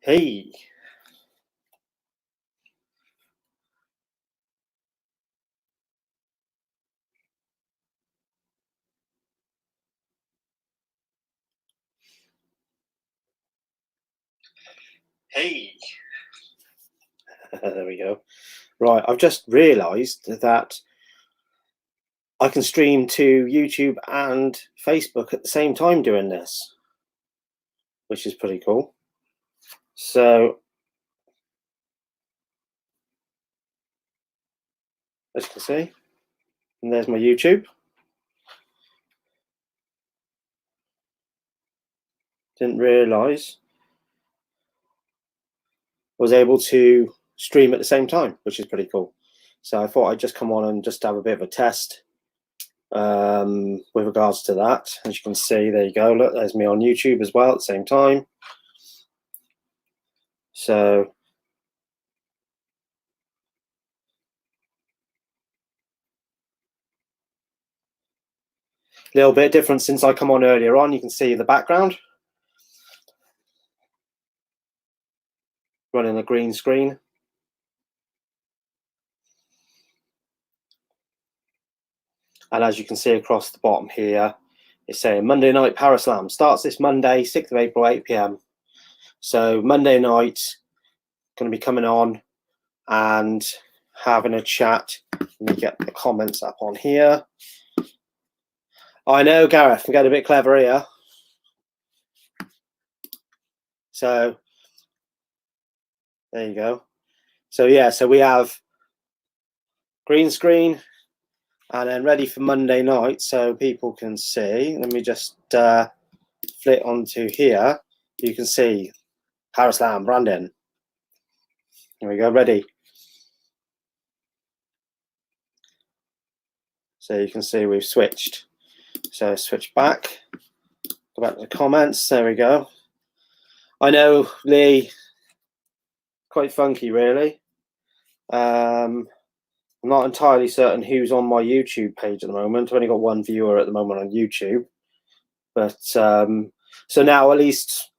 Hey. Hey. There we go. Right, I've just realised that I can stream to YouTube and Facebook at the same time doing this, which is pretty cool. So, as you can see, and there's my YouTube. Didn't realise I was able to stream at the same time, which is pretty cool. So I thought I'd just come on and just have a bit of a test with regards to that. As you can see, there you go. Look, there's me on YouTube as well at the same time. So a little bit different since I come on earlier on. You can see the background running a green screen. And as you can see across the bottom here, it's saying Monday Night Power Slam starts this Monday, 6th of April, 8 p.m. So Monday night, going to be coming on and having a chat. Let me get the comments up on here. I know, Gareth, I'm getting a bit clever here. So there you go. So yeah, so we have green screen and then ready for Monday night so people can see. Let me just flit onto here. You can see Power Slam, Brandon. Here we go, ready. So you can see we've switched. So switch back, go back to the comments. There we go. I know, Lee, quite funky, really. I'm not entirely certain who's on my YouTube page at the moment. I've only got one viewer at the moment on YouTube. But so now at least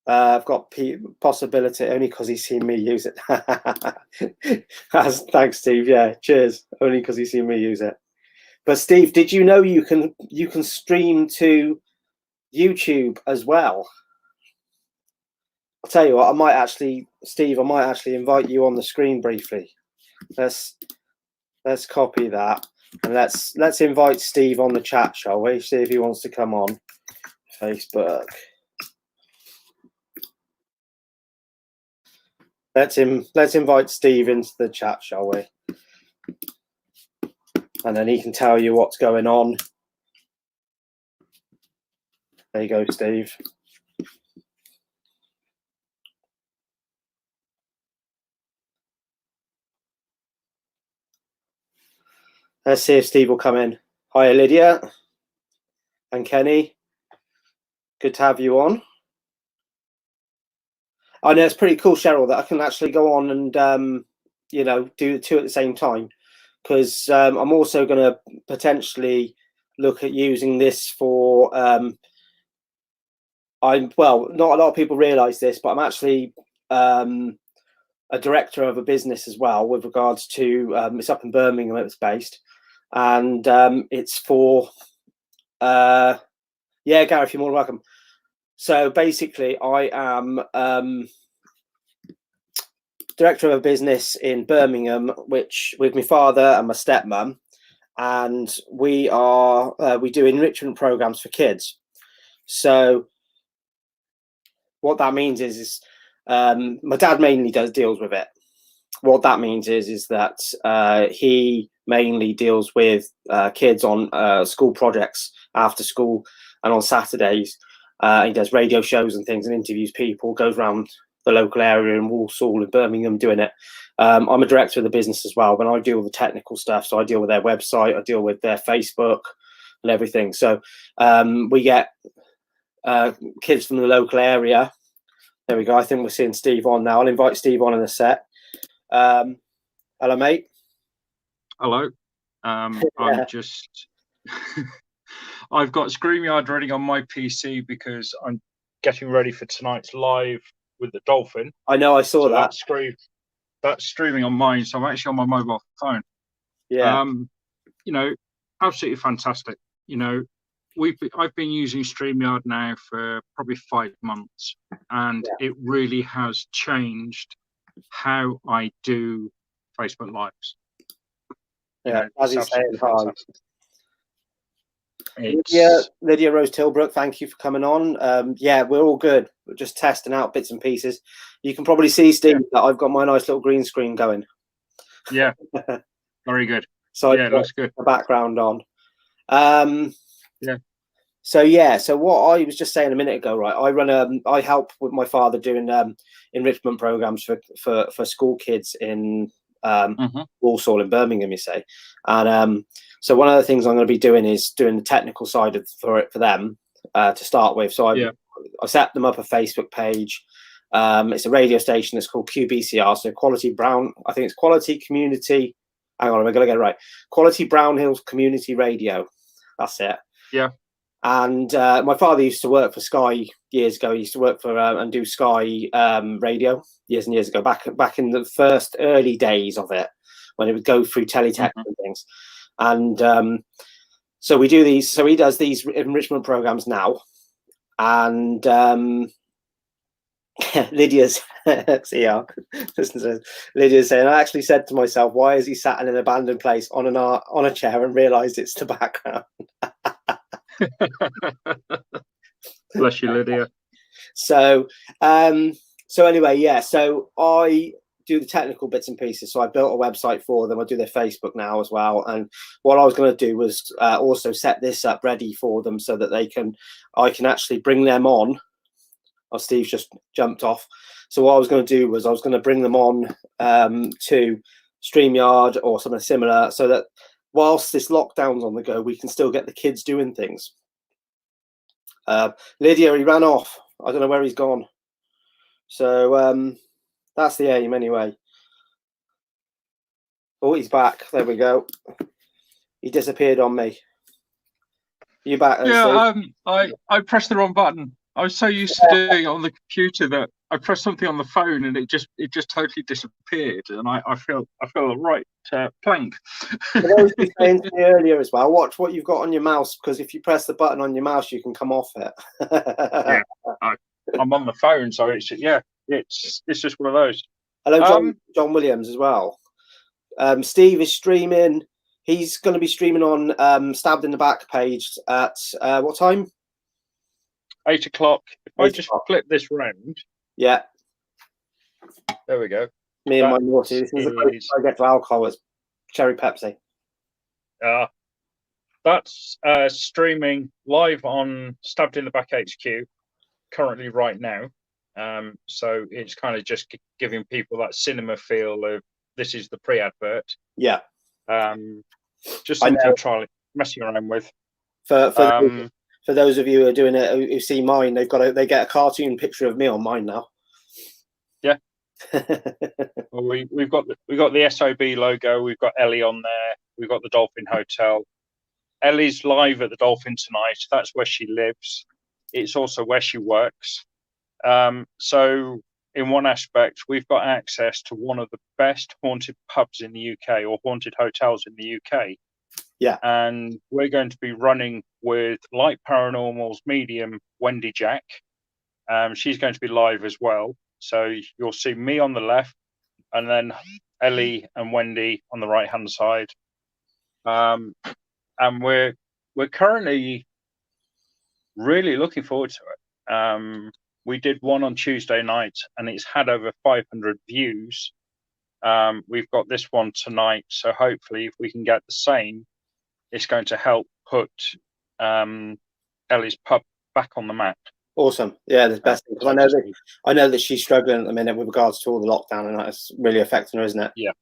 I've got possibility only because he's seen me use it. Thanks, Steve. Yeah, cheers. Only because he's seen me use it. But Steve, did you know you can stream to YouTube as well? I'll tell you what, Steve, I might actually invite you on the screen briefly. Let's copy that and let's invite Steve on the chat, shall we? See if he wants to come on Facebook. Let's invite Steve into the chat, shall we? And then he can tell you what's going on. There you go, Steve. Let's see if Steve will come in. Hi, Lydia and Kenny. Good to have you on. I know it's pretty cool, Cheryl, that I can actually go on and you know, do the two at the same time, because I'm also going to potentially look at using this for well, not a lot of people realize this, but I'm actually a director of a business as well with regards to it's up in Birmingham, it's based, and it's for yeah, Gareth, you're more than welcome. So basically I am director of a business in Birmingham, which with my father and my stepmom, and we do enrichment programs for kids. So what that means is my dad mainly deals with it. What that means is that he mainly deals with kids on school projects after school and on Saturdays. He does radio shows and things and interviews people, goes around the local area in Walsall and Birmingham doing it. I'm a director of the business as well, but I deal with the technical stuff. So I deal with their website, I deal with their Facebook and everything. So we get kids from the local area. There we go. I think we're seeing Steve on now. I'll invite Steve on in a sec. Hello, mate. Hello. I'm just... I've got StreamYard running on my PC because I'm getting ready for tonight's live with the Dolphin. I know, I saw that. That's streaming on mine, so I'm actually on my mobile phone. Yeah. You know, absolutely fantastic. You know, I've been using StreamYard now for probably 5 months, and it really has changed how I do Facebook Lives. Yeah, as he's saying, hi. It's... Lydia Rose Tilbrook, thank you for coming on. Yeah, we're all good. We're just testing out bits and pieces. You can probably see, Steve, that I've got my nice little green screen going. Yeah, very good. So yeah, it looks good. The background on. Yeah. So what I was just saying a minute ago, right? I help with my father doing enrichment programs for school kids in Walsall in Birmingham, you say. And so one of the things I'm going to be doing is doing the technical side for them to start with. So I set them up a Facebook page. It's a radio station that's called QBCR, so Quality Brown. I think it's Quality Community. Hang on, I'm going to get it right. Quality Brown Hills Community Radio. That's it. Yeah. And my father used to work for Sky years ago. He used to work for and do Sky radio years and years ago, back in the first early days of it, when it would go through teletext and things. And so we do these. So he does these enrichment programs now, and Lydia's Lydia's saying, I actually said to myself, why is he sat in an abandoned place on a chair, and realised it's the background. Bless you, Lydia. So anyway, so I do the technical bits and pieces. So I built a website for them. I do their Facebook now as well. And what I was going to do was also set this up ready for them so that I can actually bring them on. Oh, Steve just jumped off. So what I was going to do was I was going to bring them on to StreamYard or something similar, so that whilst this lockdown's on the go, we can still get the kids doing things. Lydia, he ran off. I don't know where he's gone. So that's the aim anyway. Oh, he's back. There we go. He disappeared on me. You back there, Steve? I pressed the wrong button. I was so used to doing it on the computer that I pressed something on the phone and it just totally disappeared, and I feel a right plank. For those who were saying to me earlier as well, watch what you've got on your mouse, because if you press the button on your mouse, you can come off it. Yeah, I'm on the phone, so it's just one of those. Hello, John Williams as well. Steve is streaming. He's going to be streaming on Stabbed in the Back page at what time? 8 o'clock. If I just flip this round. Yeah. There we go. Me and my naughty. This is the closest I get to alcohol. It's cherry Pepsi. That's streaming live on Stabbed in the Back HQ currently right now. So it's kind of just giving people that cinema feel of this is the pre-advert. Yeah. Just something trying messing around with. For those of you who are doing it, who see mine, they get a cartoon picture of me on mine now. Yeah. Well, we've got the SOB logo. We've got Ellie on there. We've got the Dolphin Hotel. Ellie's live at the Dolphin tonight. That's where she lives. It's also where she works. So in one aspect, we've got access to one of the best haunted pubs in the UK, or haunted hotels in the UK. Yeah. And we're going to be running with Light Paranormal's medium, Wendy Jack. She's going to be live as well. So you'll see me on the left, and then Ellie and Wendy on the right-hand side. And we're currently really looking forward to it. We did one on Tuesday night, and it's had over 500 views. We've got this one tonight, so hopefully, if we can get the same, it's going to help put Ellie's pub back on the map. Awesome. Yeah, the best thing, because I know that she's struggling at the minute with regards to all the lockdown, and that's really affecting her, isn't it? Yeah.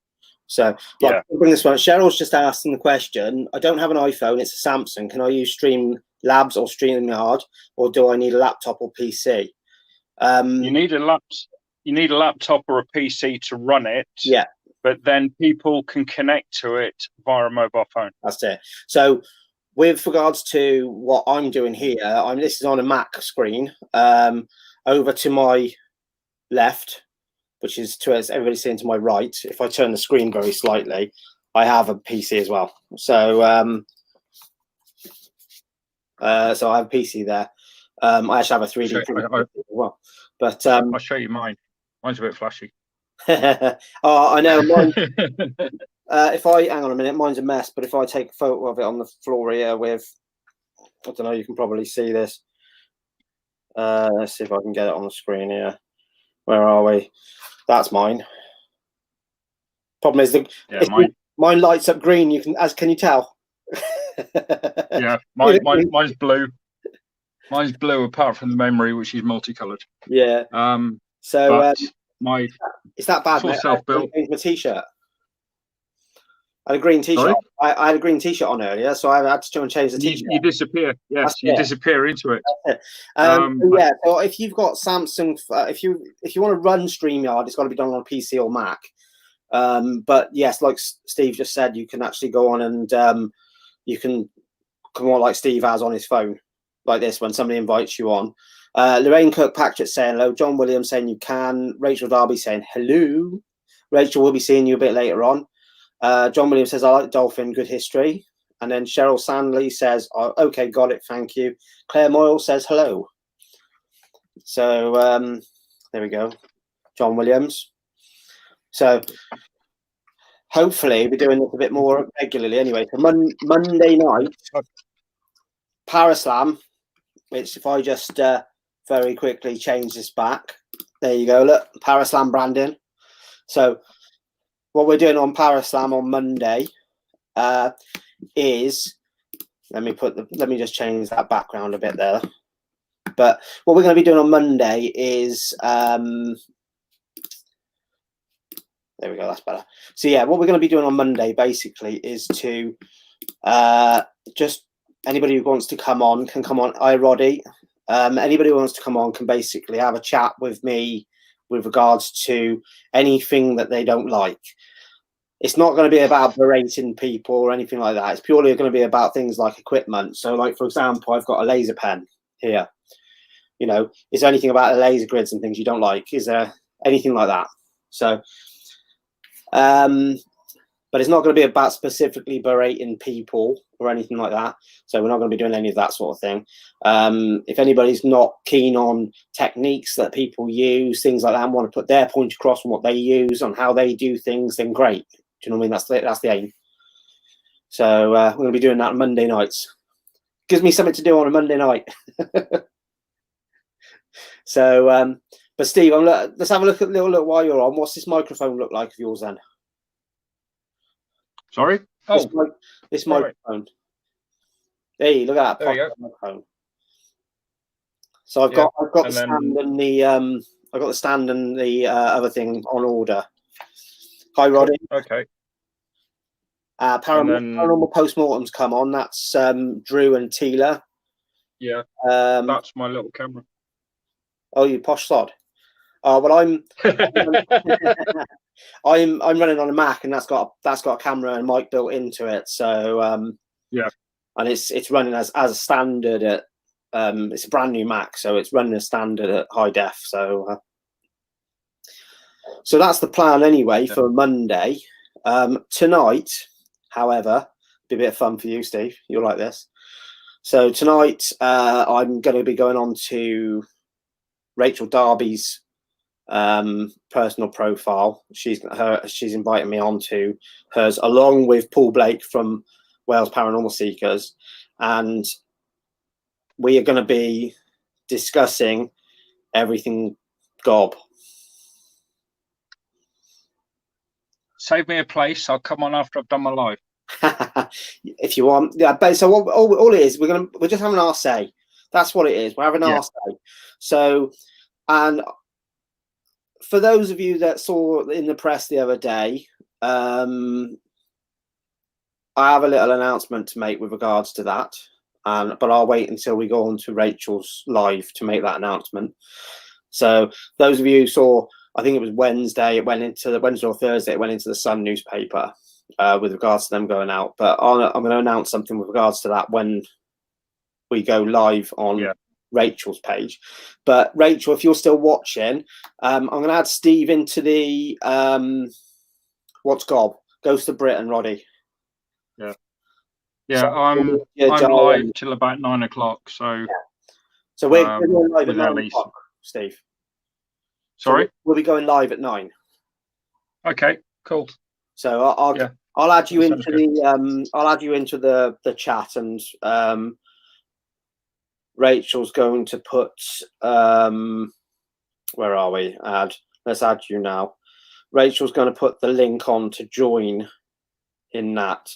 So, like, I'll bring this one. Cheryl's just asking the question. I don't have an iPhone. It's a Samsung. Can I use Streamlabs or StreamYard, or do I need a laptop or PC? You need a laptop or a PC to run it. Yeah. But then people can connect to it via a mobile phone. That's it. So, with regards to what I'm doing here, this is on a Mac screen. Over to my left, which is as everybody's seeing to my right. If I turn the screen very slightly, I have a PC as well. So, so I have a PC there. I actually have a 3D printer as well. But I'll show you mine. Mine's a bit flashy. Oh, I know. Mine, if I hang on a minute, mine's a mess. But if I take a photo of it on the floor here with, I don't know, you can probably see this. Let's see if I can get it on the screen here. Where are we? That's mine. Problem is mine lights up green. Can you tell? Yeah, mine's blue. Mine's blue, apart from the memory, which is multicolored. Yeah. So is that bad? Mate? Self-built. My t-shirt. I had a green t-shirt. I had a green t-shirt on earlier, so I had to try and change the t-shirt. You disappear. Yes, you disappear into it. Yeah. So if you've got Samsung, if you want to run StreamYard, it's got to be done on a PC or Mac. But yes, like Steve just said, you can actually go on and you can come on like Steve has on his phone, like this when somebody invites you on. Lorraine Kirkpatrick saying hello. John Williams saying you can. Rachel Darby saying hello. Rachel will be seeing you a bit later on. John Williams says, I like Dolphin, good history. And then Cheryl Sandley says, oh, okay, got it, thank you. Claire Moyle says hello. So there we go. John Williams. So hopefully we're doing this a bit more regularly anyway. So Monday night, Paraslam, which if I just very quickly change this back, there you go, look, Paraslam branding. So what we're doing on Paraslam on Monday is, let me just change that background a bit there. But what we're going to be doing on Monday is, there we go, that's better. So yeah, what we're going to be doing on Monday basically is to just anybody who wants to come on can come on. Roddy. Anybody who wants to come on can basically have a chat with me with regards to anything that they don't like. It's not going to be about berating people or anything like that. It's purely going to be about things like equipment. So like, for example, I've got a laser pen here. You know, is there anything about the laser grids and things you don't like? Is there anything like that? So, but it's not going to be about specifically berating people or anything like that. So we're not going to be doing any of that sort of thing. If anybody's not keen on techniques that people use, things like that, and want to put their point across on what they use, on how they do things, then great. Do you know what I mean? That's the aim. So we're going to be doing that on Monday nights. Gives me something to do on a Monday night. So, but Steve, let's have a little look while you're on. What's this microphone look like of yours then? Sorry? This microphone. Hey, look at that. There you go. Microphone. So I've got the stand and the I've got the stand and the other thing on order. Hi, Roddy. Okay. Paranormal Postmortem's come on. That's Drew and Tila. Yeah. That's my little camera. Oh, you posh sod. Oh, well, I'm I'm running on a Mac, and that's got a camera and mic built into it. So yeah, and it's running as a standard at it's a brand new Mac, so it's running as standard at high def. So so that's the plan anyway for Monday. Tonight, however, be a bit of fun for you, Steve. You'll like this. So tonight, I'm going to be going on to Rachel Darby's personal profile. She's invited me on to hers, along with Paul Blake from Wales Paranormal Seekers, and we are going to be discussing everything gob. save me a place. I'll come on after I've done my live. If you want, yeah. But so all it is, we're just having our say. That's what it is. We're having our say. So, and for those of you that saw in the press the other day, I have a little announcement to make with regards to that. But I'll wait until we go on to Rachel's live to make that announcement. So those of you who saw, I think it was Wednesday, it went into the Wednesday or Thursday, it went into the Sun newspaper with regards to them going out. But I'm going to announce something with regards to that when we go live on Rachel's page. But Rachel, if you're still watching, I'm going to add Steve into the what's Gob? Ghost of Britain, Roddy. Yeah. Yeah, So, I'm live till about 9 o'clock. So, so we're going live at 9 o'clock, Steve. Sorry, so we'll be going live at 9. Okay, cool. So I'll add you into the I'll add you into the chat, and Rachel's going to put where are we? Let's add you now. Rachel's going to put the link on to join in that.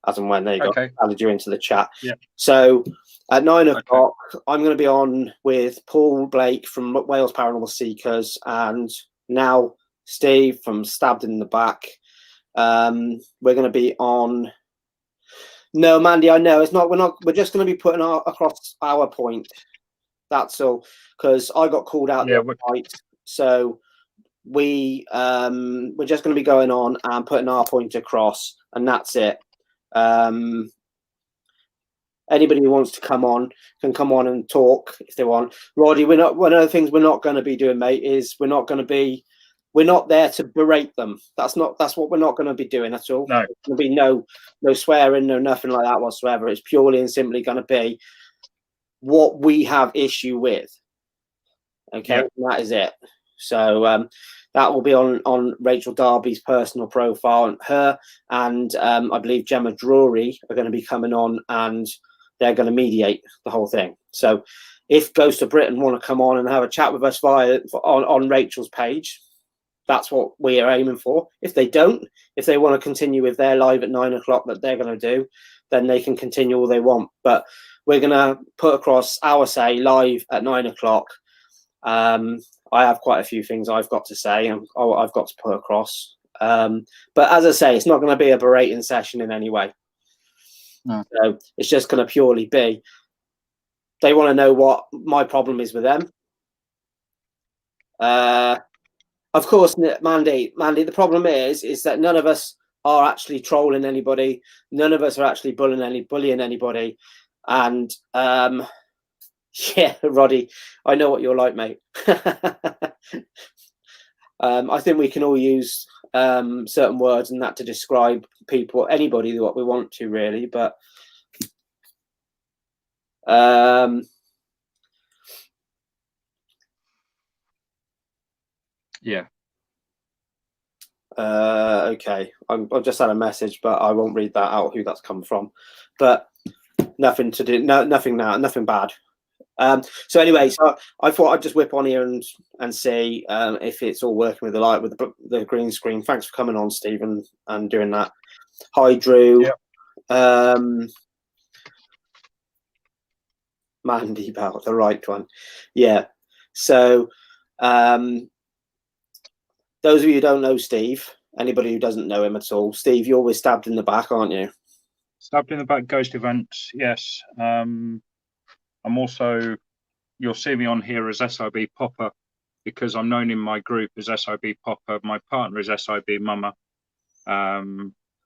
As and when they added you into the chat. Yeah. So at 9 o'clock, I'm going to be on with Paul Blake from Wales Paranormal Seekers, and now Steve from Stabbed in the Back. We're going to be on. No, Mandy, I know it's not. We're just going to be putting across our point. That's all. Because I got called out the other night, so we're just going to be going on and putting our point across, and that's it. Anybody who wants to come on can come on and talk if they want. Roddy, one of the things we're not going to be doing, mate, is we're not there to berate them. That's what we're not going to be doing at all. No. There's going to be no swearing, no nothing like that whatsoever. It's purely and simply going to be what we have issue with. Okay, and that is it. So that will be on Rachel Darby's personal profile, and her and I believe Gemma Drury are going to be coming on, and they're going to mediate the whole thing. So if Ghost of Britain want to come on and have a chat with us on Rachel's page, that's what we are aiming for. If they don't, if they want to continue with their live at 9 o'clock that they're going to do, then they can continue all they want. But we're going to put across our say live at 9 o'clock. I have quite a few things I've got to say and I've got to put across. But as I say, it's not going to be a berating session in any way. No. So it's just going to purely be, they want to know what my problem is with them. Of course, Mandy, the problem is that none of us are actually trolling anybody. None of us are actually bullying anybody. And yeah, Roddy, I know what you're like, mate. I think we can all use certain words and that to describe people, anybody, what we want to, really. But yeah. Okay, I've just had a message, but I won't read that out. Who that's come from? But nothing to do. Nothing now. Nothing bad. So anyway, so I thought I'd just whip on here and see if it's all working with the light with the green screen. Thanks for coming on, Stephen, and doing that. Hi, Drew. Yeah. Mandy about the right one. Yeah. So those of you who don't know Steve, anybody who doesn't know him at all, Steve, you're always Stabbed in the Back, aren't you? Stabbed in the Back ghost events, yes. I'm also, you'll see me on here as SIB Popper because I'm known in my group as SIB Popper. My partner is SIB Mama.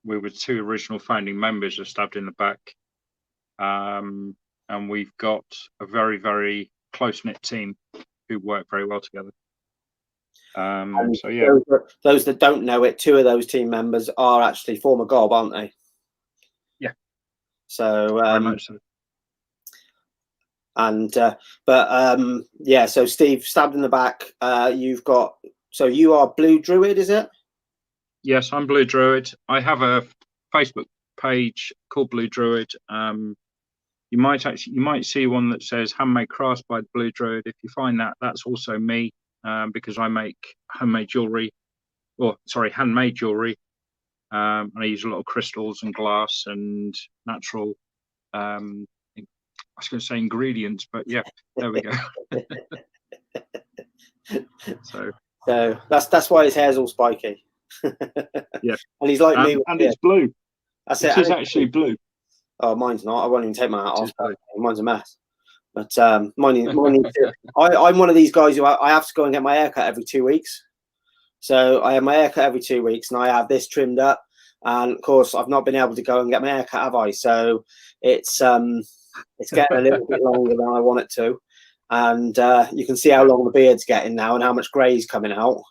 We were two original founding members of Stabbed in the Back. And we've got a very, very close-knit team who work very well together. So yeah, those that don't know it, two of those team members are actually former Gob, aren't they? Yeah. So and yeah, so Steve, Stabbed in the Back, you've got, so you are Blue Druid, is it? Yes, I'm Blue Druid. I have a Facebook page called Blue Druid. You might see one that says handmade crafts by the Blue Druid. If you find that, that's also me, because I make handmade jewelry. and I use a lot of crystals and glass and natural. I was going to say ingredients, but yeah, there we go. So that's why his hair's all spiky. Yeah, and he's like me, and it's blue. That's it is actually blue. Oh, mine's not. I won't even take my hat off. Blue. Mine's a mess. But mine I'm one of these guys who I have to go and get my haircut every 2 weeks. So I have my haircut every 2 weeks, and I have this trimmed up. And of course, I've not been able to go and get my haircut, have I? So it's getting a little bit longer than I want it to. And you can see how long the beard's getting now and how much grey's coming out.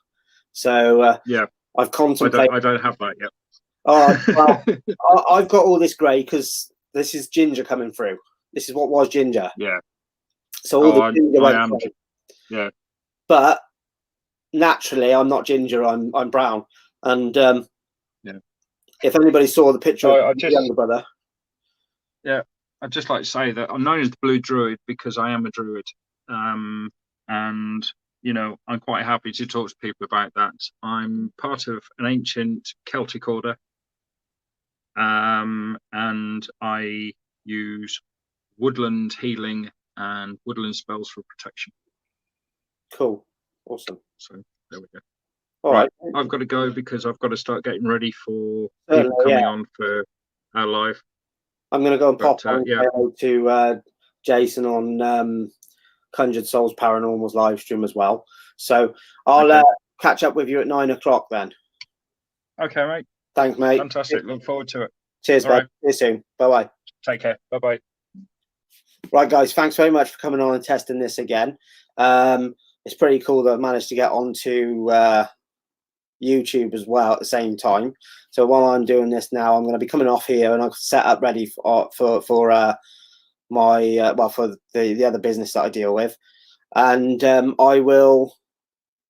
So yeah, I've contemplated. I don't have that yet. Oh, well, I've got all this grey because this is ginger coming through. This is what was ginger. Yeah. So all the ginger I am. grey. Yeah. But naturally, I'm not ginger. I'm brown. And if anybody saw the picture of my younger brother, yeah, I'd just like to say that I'm known as the Blue Druid because I am a druid, and you know, I'm quite happy to talk to people about that. I'm part of an ancient Celtic order, and I use woodland healing and woodland spells for protection. Cool. Awesome. So there we go. All right. I've got to go because I've got to start getting ready for people coming on for our live. I'm going to go and pop on to Jason on Conjured Souls Paranormal's live stream as well. So I'll catch up with you at 9 o'clock then. Okay, mate. Thanks, mate. Fantastic. Look forward to it. Cheers, mate. See you soon. Bye-bye. Take care. Bye-bye. Right, guys. Thanks very much for coming on and testing this again. It's pretty cool that I've managed to get onto YouTube as well at the same time. So while I'm doing this now, I'm going to be coming off here and I've set up ready for my for the other business that I deal with, and I will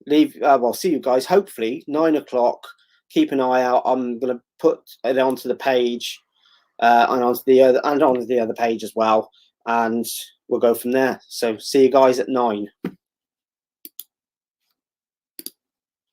leave. See you guys hopefully 9 o'clock. Keep an eye out. I'm going to put it onto the page and onto the other page as well, and we'll go from there. So see you guys at 9.